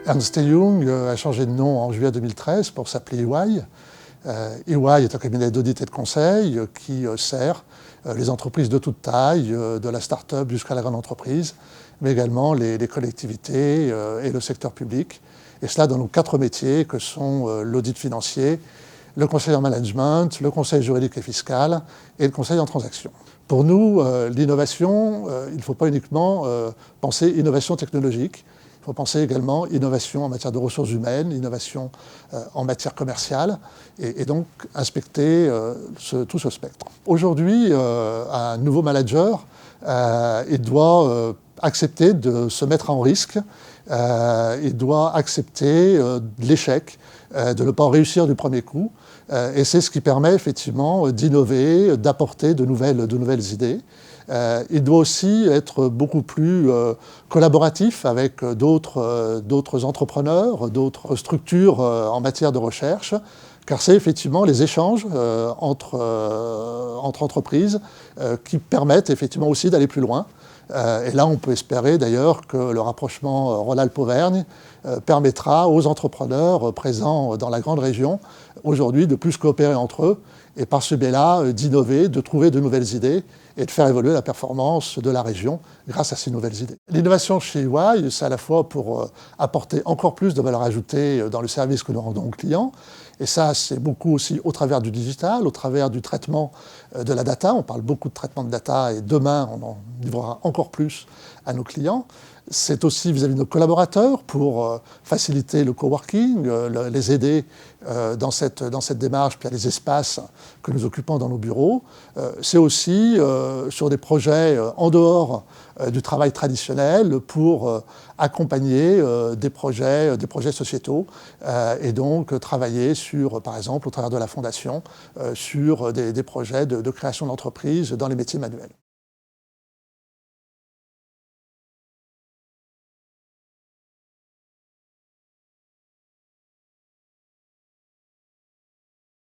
Ernst & Young a changé de nom en juillet 2013 pour s'appeler EY. EY est un cabinet d'audit et de conseil qui sert les entreprises de toute taille, de la start-up jusqu'à la grande entreprise, mais également les collectivités et le secteur public. Et cela dans nos 4 métiers que sont l'audit financier, le conseil en management, le conseil juridique et fiscal et le conseil en transaction. Pour nous, l'innovation, il ne faut pas uniquement penser innovation technologique. Il faut penser également innovation en matière de ressources humaines, innovation en matière commerciale, et donc inspecter tout ce spectre. Aujourd'hui, un nouveau manager, il doit accepter de se mettre en risque, il doit accepter l'échec, de ne pas réussir du premier coup, et c'est ce qui permet effectivement d'innover, d'apporter de nouvelles idées. Il doit aussi être beaucoup plus collaboratif avec d'autres entrepreneurs, d'autres structures en matière de recherche, car c'est effectivement les échanges entre entreprises qui permettent effectivement aussi d'aller plus loin. Et là, on peut espérer d'ailleurs que le rapprochement Rhône-Alpes-Auvergne permettra aux entrepreneurs présents dans la grande région aujourd'hui de plus coopérer entre eux et par ce biais-là d'innover, de trouver de nouvelles idées et de faire évoluer la performance de la région grâce à ces nouvelles idées. L'innovation chez EY, c'est à la fois pour apporter encore plus de valeur ajoutée dans le service que nous rendons aux clients, et ça c'est beaucoup aussi au travers du digital, au travers du traitement de la data. On parle beaucoup de traitement de data et demain on en livrera encore plus à nos clients. C'est aussi vis-à-vis de nos collaborateurs pour faciliter le coworking, les aider dans cette démarche, puis il y a les espaces que nous occupons dans nos bureaux. C'est aussi sur des projets en dehors du travail traditionnel pour accompagner des projets sociétaux et donc travailler sur, par exemple, au travers de la fondation, sur des projets de création d'entreprises dans les métiers manuels.